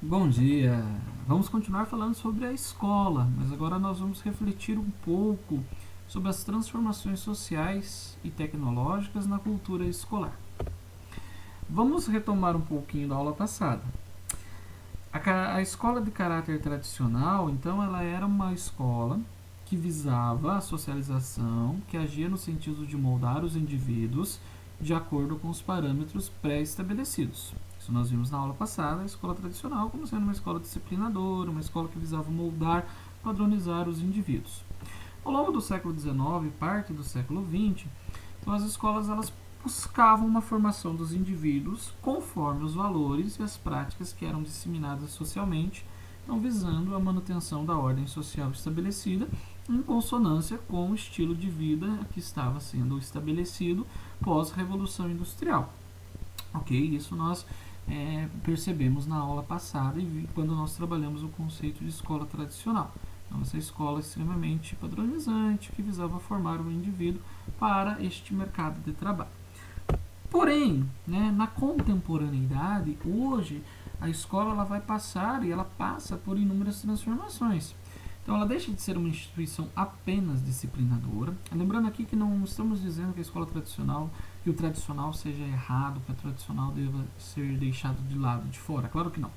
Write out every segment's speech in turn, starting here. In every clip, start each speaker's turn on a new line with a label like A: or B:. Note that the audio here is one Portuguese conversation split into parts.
A: Bom dia! Vamos continuar falando sobre a escola, mas agora nós vamos refletir um pouco sobre as transformações sociais e tecnológicas na cultura escolar. Vamos retomar um pouquinho da aula passada. A escola de caráter tradicional, então, ela era uma escola que visava a socialização, que agia no sentido de moldar os indivíduos de acordo com os parâmetros pré-estabelecidos. Isso nós vimos na aula passada, a escola tradicional como sendo uma escola disciplinadora, uma escola que visava moldar, padronizar os indivíduos. Ao longo do século XIX e parte do século XX, então as escolas elas buscavam uma formação dos indivíduos conforme os valores e as práticas que eram disseminadas socialmente, então visando a manutenção da ordem social estabelecida em consonância com o estilo de vida que estava sendo estabelecido pós-revolução industrial. Ok? Isso nós percebemos na aula passada e quando nós trabalhamos o conceito de escola tradicional. Então, essa escola extremamente padronizante que visava formar o indivíduo para este mercado de trabalho. Porém, na contemporaneidade, hoje a escola ela vai passar e ela passa por inúmeras transformações. Então ela deixa de ser uma instituição apenas disciplinadora. Lembrando aqui que não estamos dizendo que a escola tradicional e o tradicional seja errado, que o tradicional deva ser deixado de lado, de fora. Claro que não.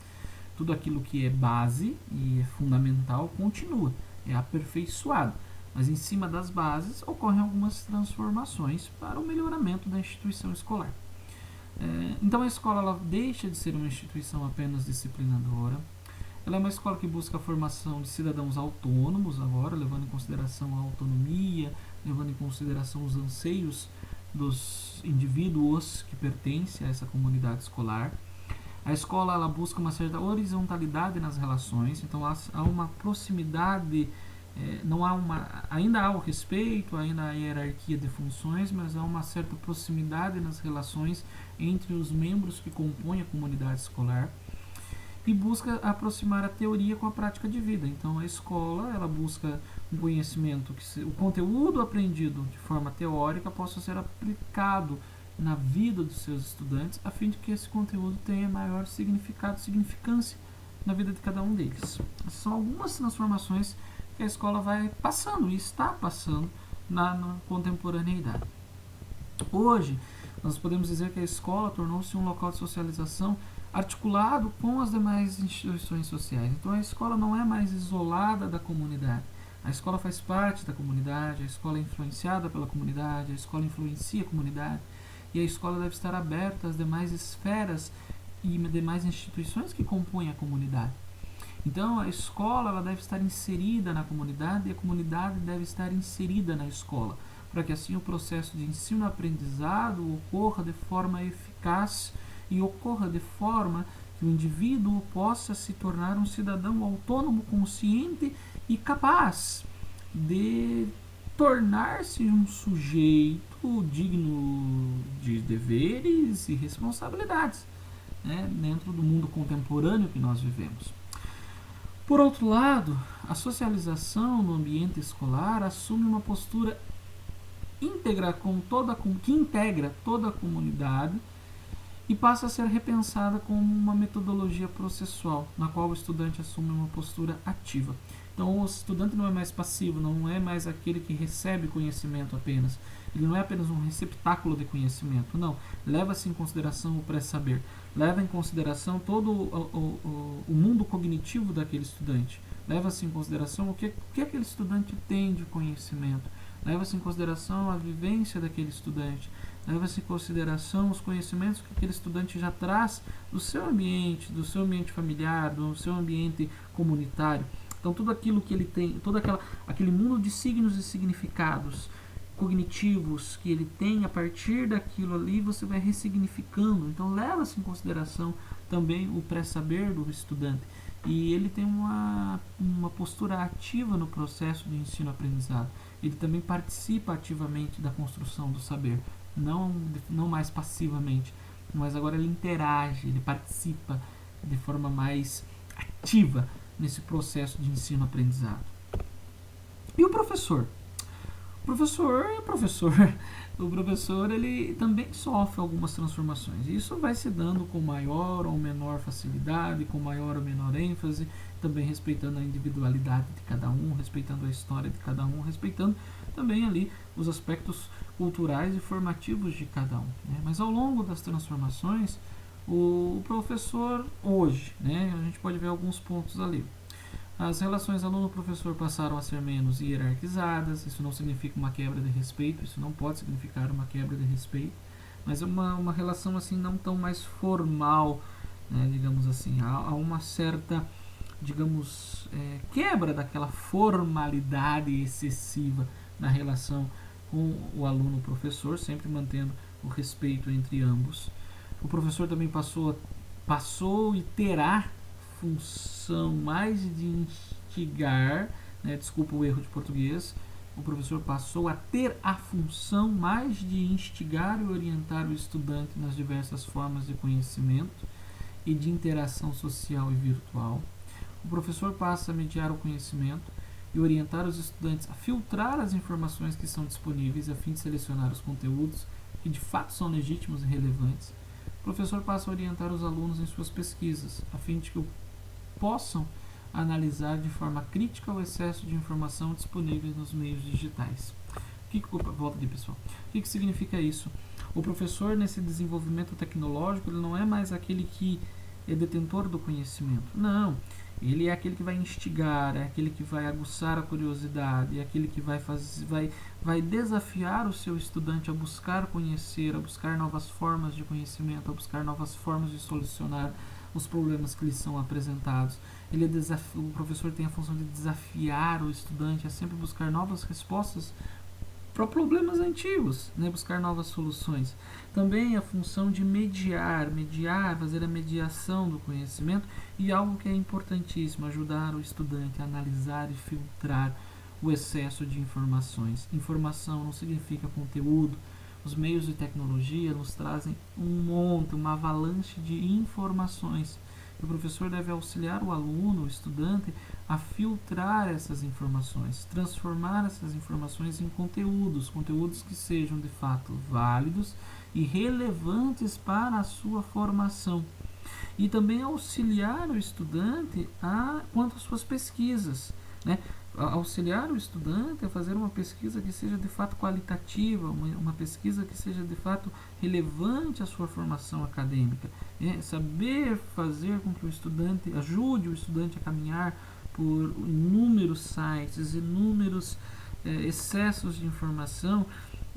A: Tudo aquilo que é base e é fundamental continua, é aperfeiçoado. Mas em cima das bases ocorrem algumas transformações para o melhoramento da instituição escolar. Então a escola ela deixa de ser uma instituição apenas disciplinadora. Ela é uma escola que busca a formação de cidadãos autônomos agora, levando em consideração a autonomia, levando em consideração os anseios dos indivíduos que pertencem a essa comunidade escolar. A escola ela busca uma certa horizontalidade nas relações, então há uma proximidade, não há ainda há o respeito, ainda há a hierarquia de funções, mas há uma certa proximidade nas relações entre os membros que compõem a comunidade escolar e busca aproximar a teoria com a prática de vida. Então a escola ela busca um conhecimento o conteúdo aprendido de forma teórica possa ser aplicado na vida dos seus estudantes, a fim de que esse conteúdo tenha maior significado, significância na vida de cada um deles. Essas são algumas transformações que a escola vai passando e está passando na contemporaneidade. Hoje, nós podemos dizer que a escola tornou-se um local de socialização articulado com as demais instituições sociais. Então a escola não é mais isolada da comunidade. A escola faz parte da comunidade, a escola é influenciada pela comunidade, a escola influencia a comunidade e a escola deve estar aberta às demais esferas e demais instituições que compõem a comunidade. Então a escola ela deve estar inserida na comunidade e a comunidade deve estar inserida na escola, para que assim o processo de ensino-aprendizado ocorra de forma eficaz e ocorra de forma que o indivíduo possa se tornar um cidadão autônomo, consciente e capaz de tornar-se um sujeito digno de deveres e responsabilidades, dentro do mundo contemporâneo que nós vivemos. Por outro lado, a socialização no ambiente escolar assume uma postura íntegra que integra toda a comunidade e passa a ser repensada como uma metodologia processual, na qual o estudante assume uma postura ativa. Então, o estudante não é mais passivo, não é mais aquele que recebe conhecimento apenas. Ele não é apenas um receptáculo de conhecimento, não. Leva-se em consideração o pré-saber, leva em consideração todo o mundo cognitivo daquele estudante, leva-se em consideração o que aquele estudante tem de conhecimento, leva-se em consideração a vivência daquele estudante, leva-se em consideração os conhecimentos que aquele estudante já traz do seu ambiente familiar, do seu ambiente comunitário. Então tudo aquilo que ele tem, aquele mundo de signos e significados cognitivos que ele tem, a partir daquilo ali você vai ressignificando. Então leva-se em consideração também o pré-saber do estudante. E ele tem uma postura ativa no processo de ensino-aprendizado. Ele também participa ativamente da construção do saber. Não mais passivamente, mas agora ele interage, ele participa de forma mais ativa nesse processo de ensino-aprendizado. E o professor? O professor ele também sofre algumas transformações. Isso vai se dando com maior ou menor facilidade, com maior ou menor ênfase, também respeitando a individualidade de cada um, respeitando a história de cada um, respeitando também ali os aspectos culturais e formativos de cada um, né? Mas ao longo das transformações, o professor hoje, né, a gente pode ver alguns pontos ali. As relações aluno-professor passaram a ser menos hierarquizadas. Isso não significa uma quebra de respeito, isso não pode significar uma quebra de respeito, mas é uma relação assim não tão mais formal, né, digamos assim. Há uma certa, digamos, quebra daquela formalidade excessiva na relação com o aluno-professor, sempre mantendo o respeito entre ambos. O professor também passou e terá função mais de instigar, né, desculpa o erro de português, o professor passou a ter a função mais de instigar e orientar o estudante nas diversas formas de conhecimento e de interação social e virtual. O professor passa a mediar o conhecimento e orientar os estudantes a filtrar as informações que são disponíveis a fim de selecionar os conteúdos que de fato são legítimos e relevantes. O professor passa a orientar os alunos em suas pesquisas, a fim de que possam analisar de forma crítica o excesso de informação disponível nos meios digitais. Volta aqui, pessoal. O que significa isso? O professor, nesse desenvolvimento tecnológico, ele não é mais aquele que é detentor do conhecimento. Não. Ele é aquele que vai instigar, é aquele que vai aguçar a curiosidade, é aquele que vai desafiar o seu estudante a buscar conhecer, a buscar novas formas de conhecimento, a buscar novas formas de solucionar os problemas que lhes são apresentados. O professor tem a função de desafiar o estudante a sempre buscar novas respostas para problemas antigos, né? Buscar novas soluções. Também a função de mediar, fazer a mediação do conhecimento, e algo que é importantíssimo, ajudar o estudante a analisar e filtrar o excesso de informações. Informação não significa conteúdo. Os meios de tecnologia nos trazem uma avalanche de informações. O professor deve auxiliar o aluno, o estudante, a filtrar essas informações, transformar essas informações em conteúdos que sejam de fato válidos e relevantes para a sua formação. E também auxiliar o estudante quanto às suas pesquisas, né? Auxiliar o estudante a fazer uma pesquisa que seja de fato qualitativa, uma pesquisa que seja de fato relevante à sua formação acadêmica. Saber fazer com que o estudante, ajude o estudante a caminhar por inúmeros sites, inúmeros excessos de informação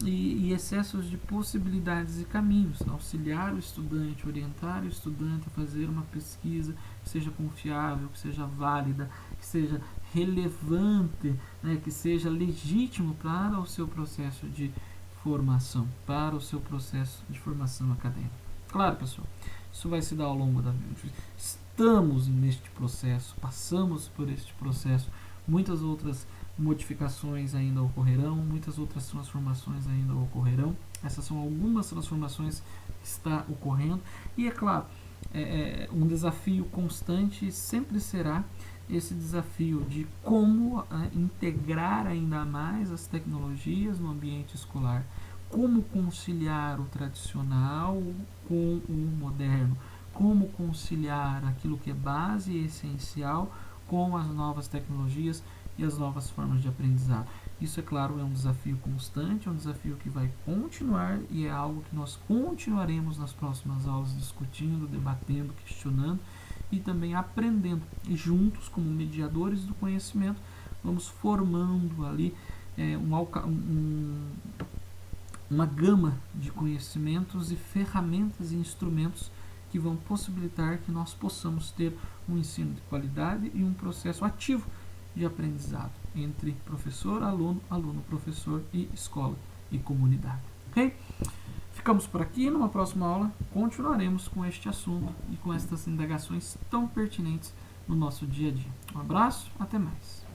A: e excessos de possibilidades e caminhos. Auxiliar o estudante, orientar o estudante a fazer uma pesquisa que seja confiável, que seja válida, que seja relevante, né, que seja legítimo para o seu processo de formação, para o seu processo de formação acadêmica. Claro, pessoal, isso vai se dar ao longo da vida. Estamos neste processo, passamos por este processo, muitas outras modificações ainda ocorrerão, muitas outras transformações ainda ocorrerão. Essas são algumas transformações que está ocorrendo, e é claro, um desafio constante sempre será esse desafio de como integrar ainda mais as tecnologias no ambiente escolar, como conciliar o tradicional com o moderno, como conciliar aquilo que é base e essencial com as novas tecnologias e as novas formas de aprendizado. Isso, é claro, é um desafio constante, é um desafio que vai continuar, e é algo que nós continuaremos nas próximas aulas discutindo, debatendo, questionando e também aprendendo. E juntos, como mediadores do conhecimento, vamos formando ali uma gama de conhecimentos e ferramentas e instrumentos que vão possibilitar que nós possamos ter um ensino de qualidade e um processo ativo de aprendizado entre professor, aluno, professor e escola e comunidade. Ok? Ficamos por aqui. Numa próxima aula continuaremos com este assunto e com estas indagações tão pertinentes no nosso dia a dia. Um abraço, até mais.